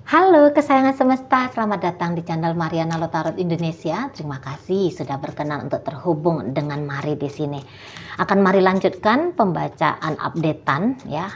Halo kesayangan semesta, selamat datang di channel Mariana Lotarot Indonesia. Terima kasih sudah berkenan untuk terhubung dengan Mari di sini. Akan Mari lanjutkan pembacaan updatean ya.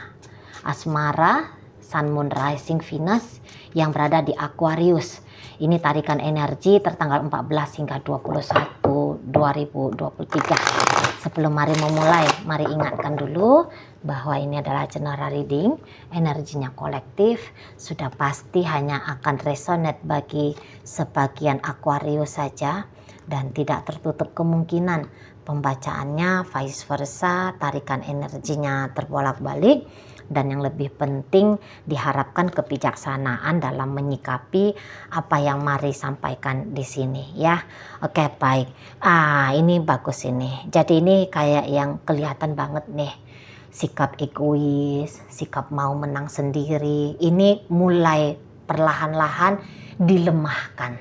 Asmara Sun Moon Rising Venus yang berada di Aquarius. Ini tarikan energi tertanggal 14 hingga 21 2023. Sebelum Mari memulai, mari ingatkan dulu bahwa ini adalah general reading, energinya kolektif, sudah pasti hanya akan resonate bagi sebagian Aquarius saja dan tidak tertutup kemungkinan pembacaannya vice versa, tarikan energinya terbolak-balik, dan yang lebih penting diharapkan kebijaksanaan dalam menyikapi apa yang Mari sampaikan di sini ya. Oke, baik. Ini bagus ini. Jadi ini kayak yang kelihatan banget nih. Sikap egois, sikap mau menang sendiri, ini mulai perlahan-lahan dilemahkan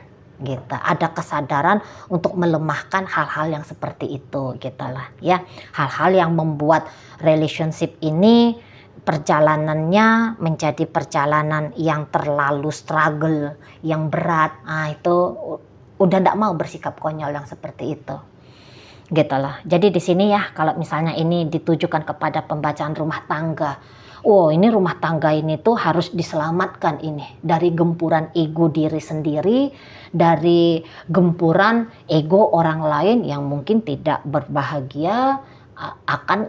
gitu. Ada kesadaran untuk melemahkan hal-hal yang seperti itu gitu lah ya. Hal-hal yang membuat relationship ini perjalanannya menjadi perjalanan yang terlalu struggle, yang berat. Itu udah nggak mau bersikap konyol yang seperti itu. Gitu lah. Jadi di sini ya, kalau misalnya ini ditujukan kepada pembacaan rumah tangga, ini rumah tangga ini tuh harus diselamatkan ini dari gempuran ego diri sendiri, dari gempuran ego orang lain yang mungkin tidak berbahagia akan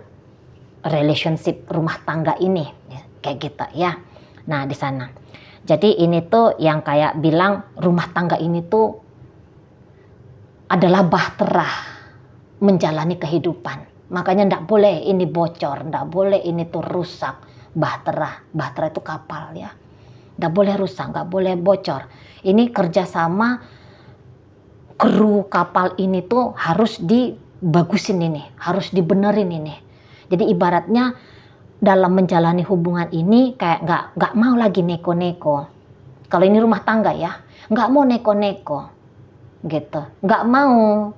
relationship rumah tangga ini, kayak gitu ya. Nah di sana. Jadi ini tuh yang kayak bilang rumah tangga ini tuh adalah bahtera menjalani kehidupan. Makanya ndak boleh ini bocor, ndak boleh ini tuh rusak. Bahtera itu kapal ya. Ndak boleh rusak, nggak boleh bocor. Ini kerjasama kru kapal ini tuh harus dibagusin ini, harus dibenerin ini. Jadi ibaratnya dalam menjalani hubungan ini kayak nggak mau lagi neko-neko. Kalau ini rumah tangga ya, nggak mau neko-neko gitu, nggak mau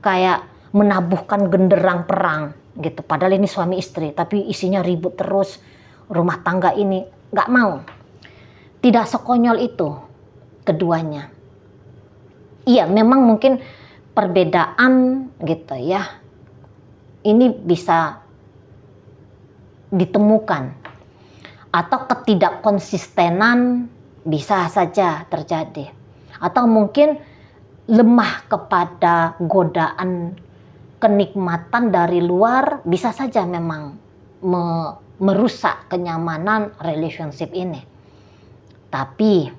kayak menabuhkan genderang perang gitu. Padahal ini suami istri, tapi isinya ribut terus. Rumah tangga ini nggak mau. Tidak sekonyol itu keduanya. Iya, memang mungkin perbedaan gitu ya. Ini bisa ditemukan atau ketidakkonsistenan bisa saja terjadi, atau mungkin lemah kepada godaan kenikmatan dari luar bisa saja memang merusak kenyamanan relationship ini. Tapi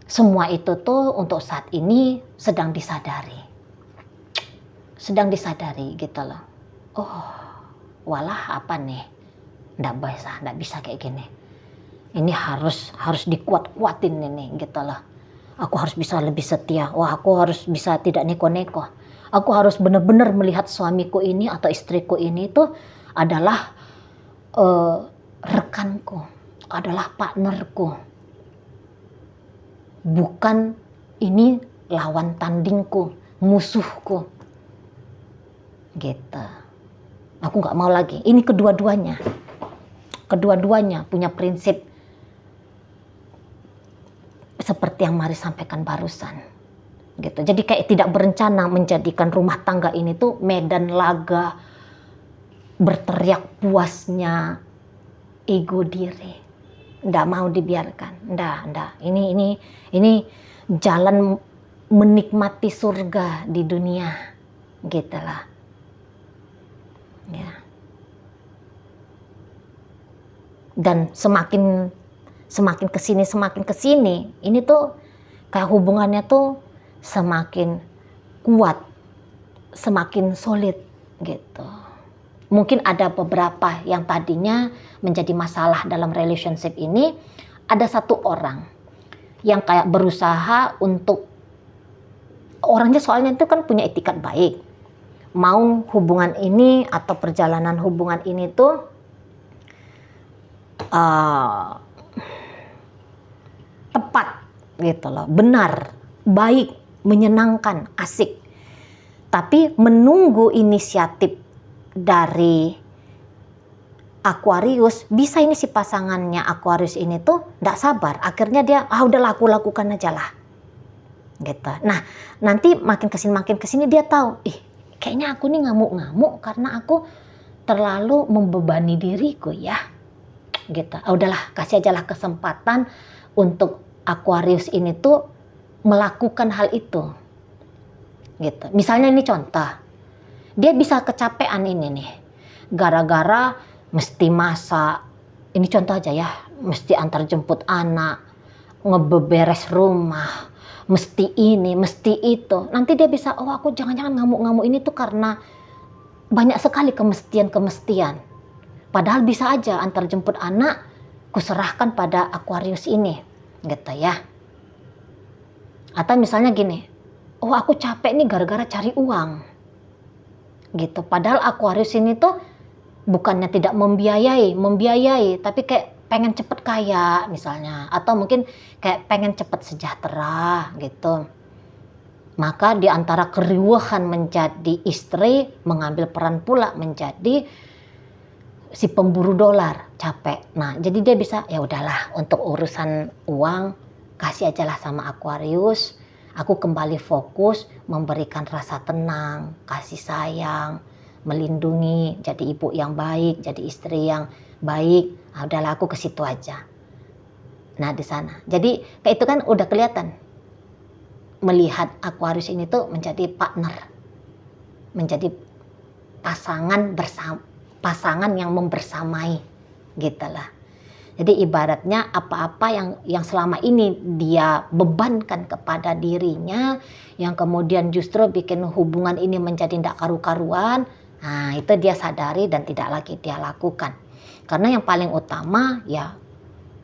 semua itu tuh untuk saat ini sedang disadari gitu loh. Walah apa nih, nggak bisa kayak gini. Ini harus dikuat-kuatin ini gitu loh. Aku harus bisa lebih setia. Aku harus bisa tidak neko-neko. Aku harus benar-benar melihat suamiku ini atau istriku ini tuh adalah rekanku, adalah partnerku. Bukan ini lawan tandingku, musuhku. Gitu. Aku nggak mau lagi. Ini kedua-duanya punya prinsip seperti yang Mari sampaikan barusan gitu. Jadi kayak tidak berencana menjadikan rumah tangga ini tuh medan laga berteriak puasnya ego diri. Nggak mau dibiarkan. Nggak. Ini jalan menikmati surga di dunia gitulah ya. Dan semakin kesini ini tuh kayak hubungannya tuh semakin kuat, semakin solid gitu. Mungkin ada beberapa yang tadinya menjadi masalah dalam relationship ini. Ada satu orang yang kayak berusaha untuk, orangnya soalnya itu kan punya etikat baik, mau hubungan ini atau perjalanan hubungan ini tuh tepat gitu loh, benar, baik, menyenangkan, asik. Tapi menunggu inisiatif dari Aquarius, bisa ini si pasangannya Aquarius ini tuh nggak sabar, akhirnya dia udahlah aku lakukan aja lah gitu. Nah nanti makin kesini dia tahu, kayaknya aku nih ngamuk-ngamuk karena aku terlalu membebani diriku ya gitu. Udahlah, kasih aja lah kesempatan untuk Aquarius ini tuh melakukan hal itu gitu. Misalnya ini contoh, dia bisa kecapean ini nih gara-gara mesti masak, ini contoh aja ya, mesti antar jemput anak, ngebeberes rumah, mesti ini, mesti itu. Nanti dia bisa, aku jangan-jangan ngamuk-ngamuk ini tuh karena banyak sekali kemestian-kemestian. Padahal bisa aja antar jemput anak, kuserahkan pada Aquarius ini, gitu ya. Atau misalnya gini, aku capek nih gara-gara cari uang, gitu. Padahal Aquarius ini tuh bukannya tidak membiayai, tapi kayak pengen cepet kaya misalnya, atau mungkin kayak pengen cepet sejahtera gitu. Maka di antara keriuhan menjadi istri, mengambil peran pula menjadi si pemburu dolar, capek. Nah, jadi dia bisa, ya udahlah, untuk urusan uang kasih aja lah sama Aquarius. Aku kembali fokus memberikan rasa tenang, kasih sayang, melindungi, jadi ibu yang baik, jadi istri yang baik. Udahlah, aku ke situ aja. Nah, di sana. Jadi kayak itu kan udah kelihatan. Melihat Aquarius ini tuh menjadi partner, menjadi pasangan yang membersamai, gitulah. Jadi ibaratnya apa-apa yang selama ini dia bebankan kepada dirinya, yang kemudian justru bikin hubungan ini menjadi tidak karu-karuan, nah itu dia sadari dan tidak lagi dia lakukan. Karena yang paling utama ya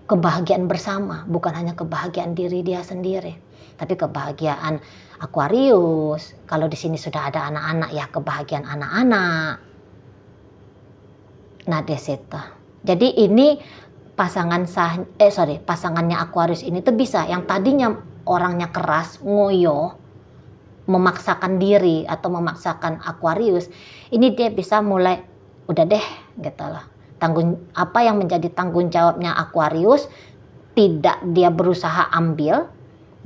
kebahagiaan bersama, bukan hanya kebahagiaan diri dia sendiri, tapi kebahagiaan Aquarius. Kalau di sini sudah ada anak-anak, ya kebahagiaan anak-anak. Nah, di situ. Jadi ini pasangannya Aquarius ini tuh bisa, yang tadinya orangnya keras, ngoyo, memaksakan diri atau memaksakan Aquarius, ini dia bisa mulai udah deh gitu loh. Apa yang menjadi tanggung jawabnya Aquarius tidak dia berusaha ambil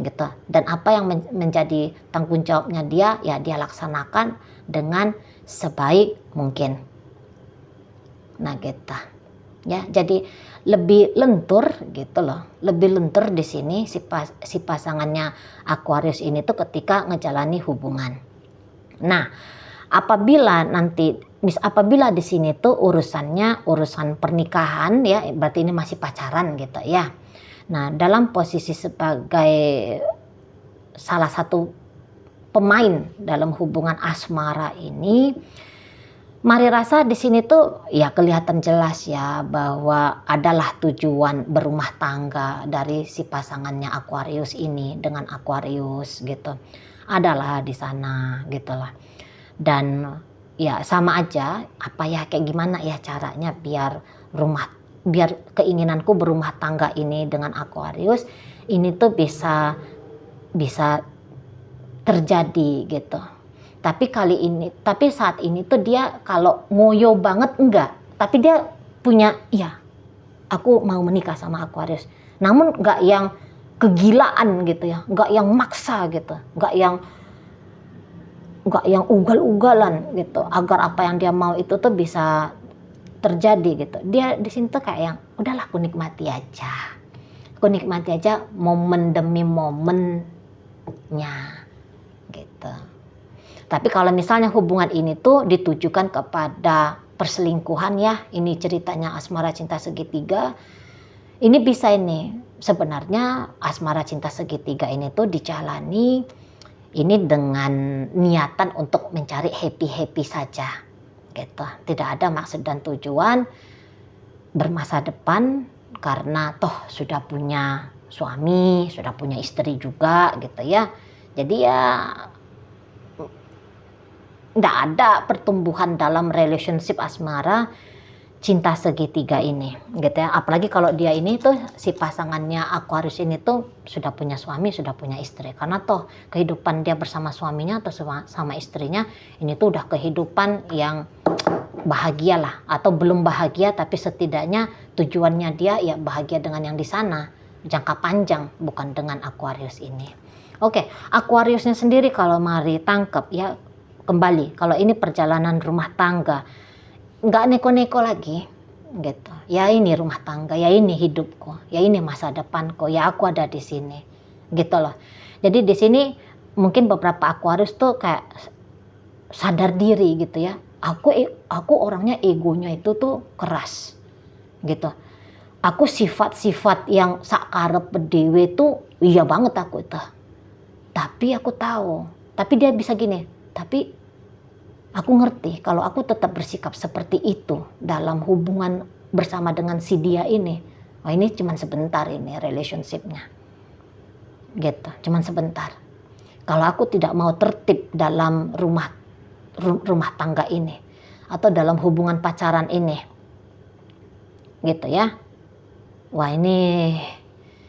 gitu, dan apa yang menjadi tanggung jawabnya dia, ya dia laksanakan dengan sebaik mungkin. Nah gitu ya, jadi lebih lentur gitu loh, lebih lentur di sini si pasangannya Aquarius ini tuh ketika ngejalani hubungan. Nah, apabila di sini tuh urusan pernikahan ya, berarti ini masih pacaran gitu ya. Nah, dalam posisi sebagai salah satu pemain dalam hubungan asmara ini, Mari rasa di sini tuh ya kelihatan jelas ya bahwa adalah tujuan berumah tangga dari si pasangannya Aquarius ini dengan Aquarius gitu. Adalah di sana gitulah. Dan ya sama aja, kayak gimana ya caranya biar keinginanku berumah tangga ini dengan Aquarius ini tuh bisa terjadi gitu. Tapi saat ini tuh dia kalau ngoyo banget enggak, tapi dia punya, aku mau menikah sama Aquarius. Namun enggak yang kegilaan gitu ya, enggak yang maksa gitu, enggak yang ugal-ugalan gitu, agar apa yang dia mau itu tuh bisa terjadi gitu. Dia di sini tuh kayak yang udahlah, aku nikmati aja momen demi momennya gitu. Tapi kalau misalnya hubungan ini tuh ditujukan kepada perselingkuhan ya, ini ceritanya asmara cinta segitiga, ini bisa ini sebenarnya asmara cinta segitiga ini tuh dijalani ini dengan niatan untuk mencari happy saja gitu. Tidak ada maksud dan tujuan bermasa depan, karena toh sudah punya suami, sudah punya istri juga gitu ya. Jadi ya nggak ada pertumbuhan dalam relationship asmara cinta segitiga ini gitu ya. Apalagi kalau dia ini tuh si pasangannya Aquarius ini tuh sudah punya suami, sudah punya istri, karena toh kehidupan dia bersama suaminya atau sama istrinya ini tuh udah kehidupan yang bahagialah, atau belum bahagia tapi setidaknya tujuannya dia ya bahagia dengan yang di sana jangka panjang, bukan dengan Aquarius ini. Oke, Aquariusnya sendiri kalau mari tangkap ya, kembali kalau ini perjalanan rumah tangga, nggak neko-neko lagi gitu. Ya ini rumah tangga, ya ini hidupku, ya ini masa depanku, ya aku ada di sini gitu loh. Jadi di sini mungkin beberapa Aquarius tuh kayak sadar diri gitu ya. Aku orangnya egonya itu tuh keras gitu. Aku sifat-sifat yang sakarep dewe tuh iya banget aku itu. Tapi aku tahu, tapi dia bisa gini. Tapi aku ngerti kalau aku tetap bersikap seperti itu dalam hubungan bersama dengan si dia ini. Oh ini cuman sebentar ini relationshipnya. Gitu, cuman sebentar. Kalau aku tidak mau tertib dalam rumah tangga ini atau dalam hubungan pacaran ini gitu ya, wah ini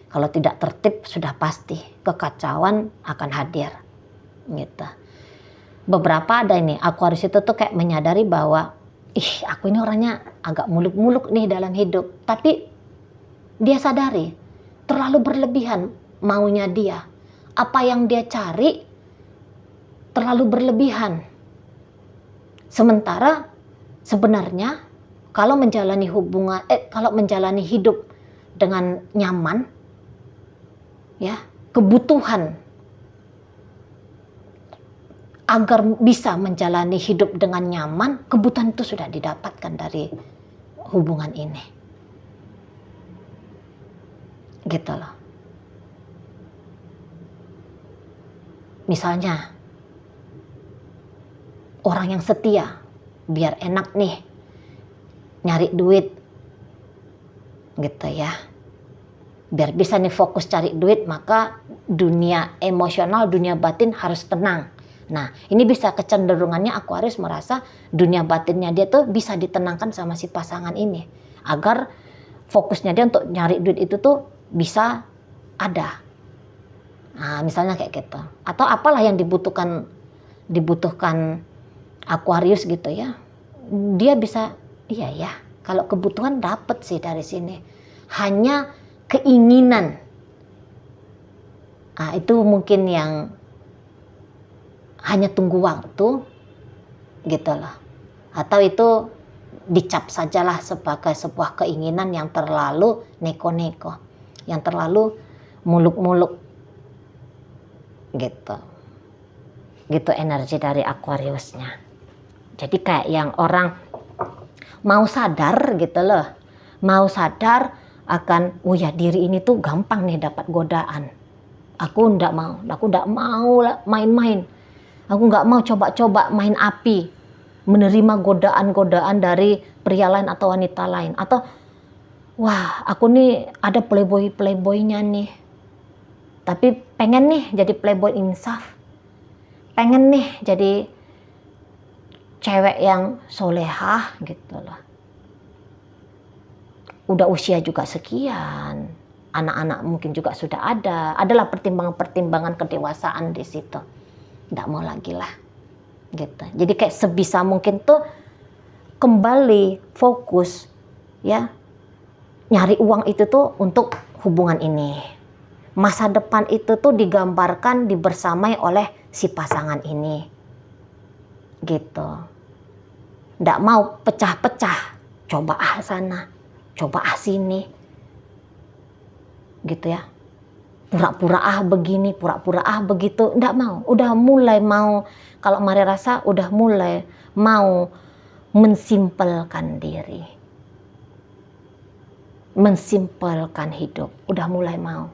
kalau tidak tertib sudah pasti kekacauan akan hadir gitu. Beberapa ada ini Aquarius itu tuh kayak menyadari bahwa aku ini orangnya agak muluk-muluk nih dalam hidup, tapi dia sadari terlalu berlebihan maunya dia, apa yang dia cari terlalu berlebihan. Sementara sebenarnya kalau menjalani kalau menjalani hidup dengan nyaman, ya kebutuhan agar bisa menjalani hidup dengan nyaman, kebutuhan itu sudah didapatkan dari hubungan ini, gitu loh. Misalnya orang yang setia, biar enak nih nyari duit gitu ya, biar bisa nih fokus cari duit, maka dunia emosional, dunia batin harus tenang. Nah ini bisa kecenderungannya Aquarius merasa dunia batinnya dia tuh bisa ditenangkan sama si pasangan ini, agar fokusnya dia untuk nyari duit itu tuh bisa ada. Nah misalnya kayak gitu, atau apalah yang dibutuhkan Aquarius gitu ya, dia bisa iya ya, kalau kebutuhan dapat sih dari sini, hanya keinginan itu mungkin yang hanya tunggu waktu gitu loh, atau itu dicap sajalah sebagai sebuah keinginan yang terlalu neko-neko, yang terlalu muluk-muluk gitu energi dari Aquariusnya. Jadi kayak yang orang mau sadar gitu loh, mau sadar akan, oh ya diri ini tuh gampang nih dapat godaan. Aku ndak mau main-main. Aku nggak mau coba-coba main api, menerima godaan-godaan dari pria lain atau wanita lain. Atau, wah aku nih ada playboynya nih, tapi pengen nih jadi playboy insaf, pengen nih jadi cewek yang solehah gitu loh. Udah usia juga sekian, anak-anak mungkin juga sudah adalah pertimbangan-pertimbangan kedewasaan di situ. Nggak mau lagi lah gitu. Jadi kayak sebisa mungkin tuh kembali fokus ya, nyari uang itu tuh untuk hubungan ini. Masa depan itu tuh digambarkan dibersamai oleh si pasangan ini gitu. Nggak mau pecah-pecah, coba sana, coba sini gitu ya, pura-pura begini, pura-pura begitu, nggak mau. Udah mulai mau, kalau Mari rasa udah mulai mau mensimpelkan diri, mensimpelkan hidup, udah mulai mau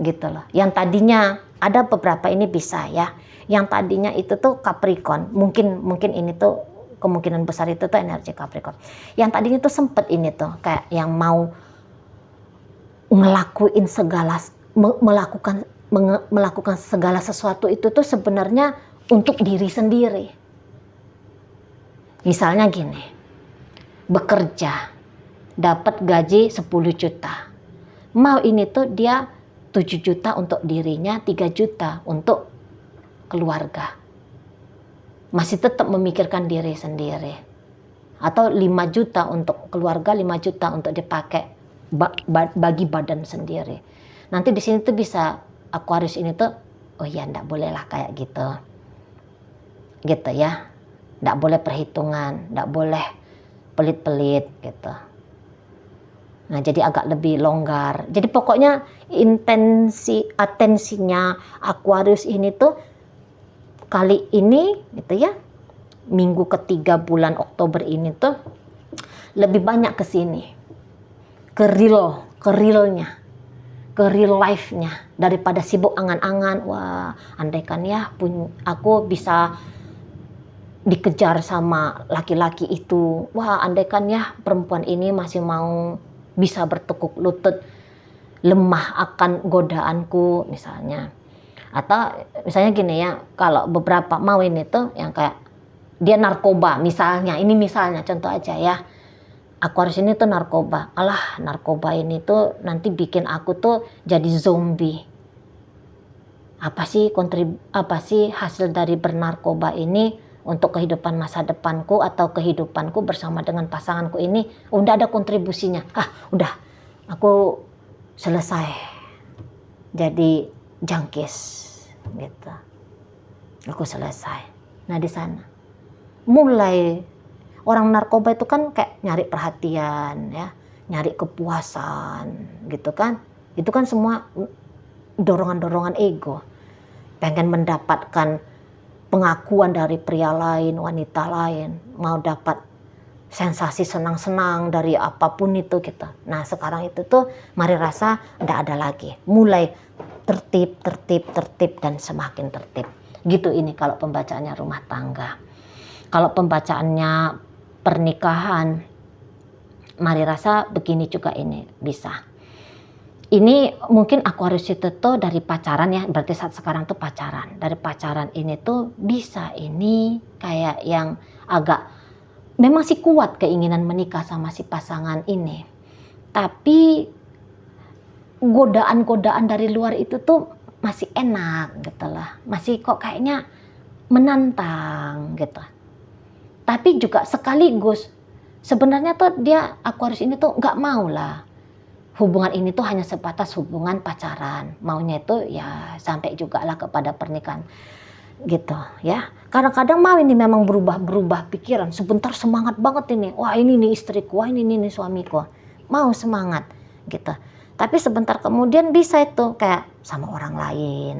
gitu loh. Yang tadinya ada beberapa ini bisa ya, yang tadinya itu tuh Capricorn, mungkin ini tuh kemungkinan besar itu tuh energi Capricorn. Yang tadinya tuh sempet ini tuh kayak yang mau melakukan segala sesuatu itu tuh sebenarnya untuk diri sendiri. Misalnya gini, bekerja dapat gaji 10 juta, mau ini tuh dia 7 juta untuk dirinya, 3 juta untuk keluarga. masih tetap memikirkan diri sendiri. Atau 5 juta untuk keluarga, 5 juta untuk dipakai bagi badan sendiri. Nanti di sini tuh bisa Aquarius ini tuh, oh ya ndak boleh lah kayak gitu. Gitu ya. Ndak boleh perhitungan, ndak boleh pelit-pelit gitu. Nah, jadi agak lebih longgar. Jadi pokoknya atensinya Aquarius ini tuh kali ini gitu ya, minggu ketiga bulan Oktober ini tuh lebih banyak ke sini, ke realnya, ke real life-nya, daripada sibuk angan-angan. Wah, andaikan ya aku bisa dikejar sama laki-laki itu. Wah, andaikan ya perempuan ini masih mau bisa bertekuk lutut, lemah akan godaanku misalnya. Atau misalnya gini ya, kalau beberapa mau ini tuh yang kayak dia narkoba misalnya, ini misalnya contoh aja ya, Aquarius ini tuh narkoba. Alah, narkoba ini tuh nanti bikin aku tuh jadi zombie. Apa sih hasil dari bernarkoba ini untuk kehidupan masa depanku atau kehidupanku bersama dengan pasanganku ini? Udah ada kontribusinya. Udah, aku selesai jadi jangkis gitu. Aku selesai. Nah, di sana mulai orang narkoba itu kan kayak nyari perhatian ya, nyari kepuasan gitu kan. Itu kan semua dorongan-dorongan ego. Pengen mendapatkan pengakuan dari pria lain, wanita lain, mau dapat sensasi senang-senang dari apapun itu gitu. Nah, sekarang itu tuh mari rasa ndak ada lagi. Mulai tertib dan semakin tertib. Gitu ini kalau pembacaannya rumah tangga. Kalau pembacaannya pernikahan, mari rasa begini juga ini bisa. Ini mungkin Aquarius itu tuh dari pacaran ya, berarti saat sekarang tuh pacaran. Dari pacaran ini tuh bisa ini kayak yang agak memang sih kuat keinginan menikah sama si pasangan ini. Tapi godaan-godaan dari luar itu tuh masih enak gitu lah. Masih kok kayaknya menantang gitu. Tapi juga sekaligus sebenarnya tuh dia Aquarius ini tuh nggak mau lah. Hubungan ini tuh hanya sebatas hubungan pacaran. Maunya itu ya sampai juga lah kepada pernikahan gitu ya. Kadang-kadang mau ini memang berubah pikiran. Sebentar semangat banget ini. Wah, ini nih istriku, wah ini nih suamiku. Mau semangat gitu. Tapi sebentar kemudian bisa itu kayak sama orang lain.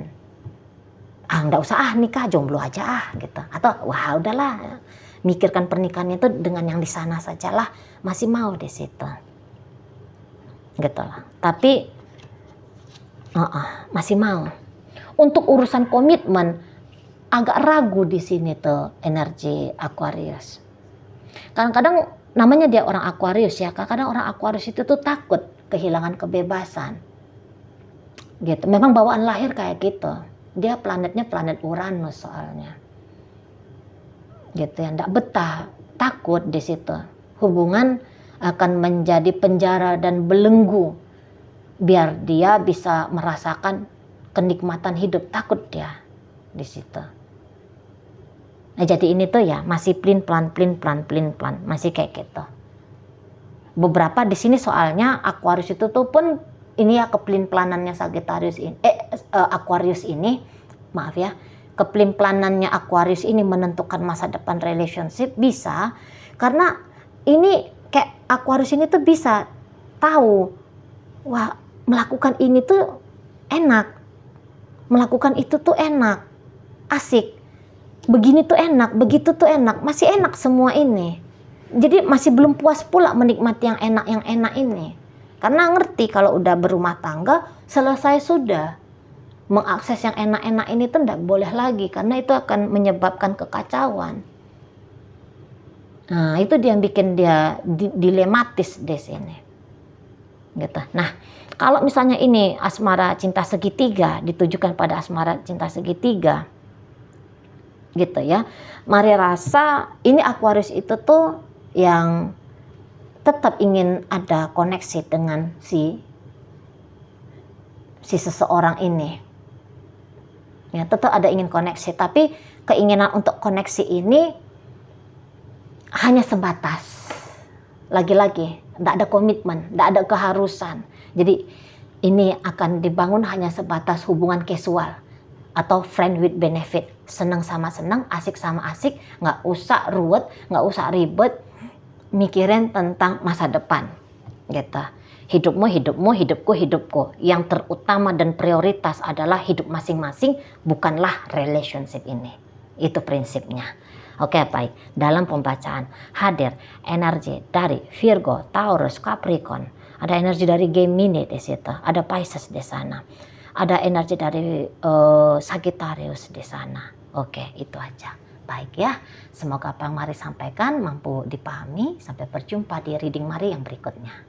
Nggak usah nikah, jomblo aja gitu. Atau wah udahlah, mikirkan pernikahannya itu dengan yang di sana sajalah, masih mau di situ. Gitu lah. Tapi masih mau. Untuk urusan komitmen agak ragu di sini tuh energi Aquarius. Kadang-kadang namanya dia orang Aquarius ya. Kadang-kadang orang Aquarius itu tuh takut kehilangan kebebasan. Gitu. Memang bawaan lahir kayak gitu. Dia planetnya planet Uranus soalnya. Gitu ya, ndak betah, takut di situ. Hubungan akan menjadi penjara dan belenggu biar dia bisa merasakan kenikmatan hidup. Takut dia di situ. Nah, jadi ini tuh ya masih plan, masih kayak gitu. Beberapa di sini soalnya Aquarius itu tuh pun ini ya keplin-planannya Sagittarius ini, Aquarius ini, maaf ya, keplin-planannya Aquarius ini menentukan masa depan relationship bisa karena ini kayak Aquarius ini tuh bisa tahu, wah melakukan ini tuh enak, melakukan itu tuh enak, asik, begini tuh enak, begitu tuh enak, masih enak semua ini. Jadi masih belum puas pula menikmati yang enak ini. Karena ngerti kalau udah berumah tangga, selesai sudah. Mengakses yang enak-enak ini tuh tidak boleh lagi, karena itu akan menyebabkan kekacauan. Nah, itu dia yang bikin dia dilematis di sini. Gitu. Nah, kalau misalnya ini asmara cinta segitiga, ditujukan pada asmara cinta segitiga, gitu ya. Mari rasa ini Aquarius itu tuh yang tetap ingin ada koneksi dengan si seseorang ini. Ya, tetap ada ingin koneksi, tapi keinginan untuk koneksi ini hanya sebatas. Lagi-lagi, tidak ada komitmen, tidak ada keharusan. Jadi ini akan dibangun hanya sebatas hubungan casual atau friend with benefit. Senang sama senang, asik sama asik, nggak usah ruwet, nggak usah ribet, mikirin tentang masa depan. Gitu. Hidupmu, hidupmu, hidupku, hidupku. Yang terutama dan prioritas adalah hidup masing-masing, bukanlah relationship ini. Itu prinsipnya. Oke, baik. Dalam pembacaan hadir energi dari Virgo, Taurus, Capricorn. Ada energi dari Gemini di situ. Ada Pisces di sana. Ada energi dari Sagittarius di sana. Oke, itu aja. Baik ya. Semoga apa yang Mari sampaikan mampu dipahami. Sampai berjumpa di reading Mari yang berikutnya.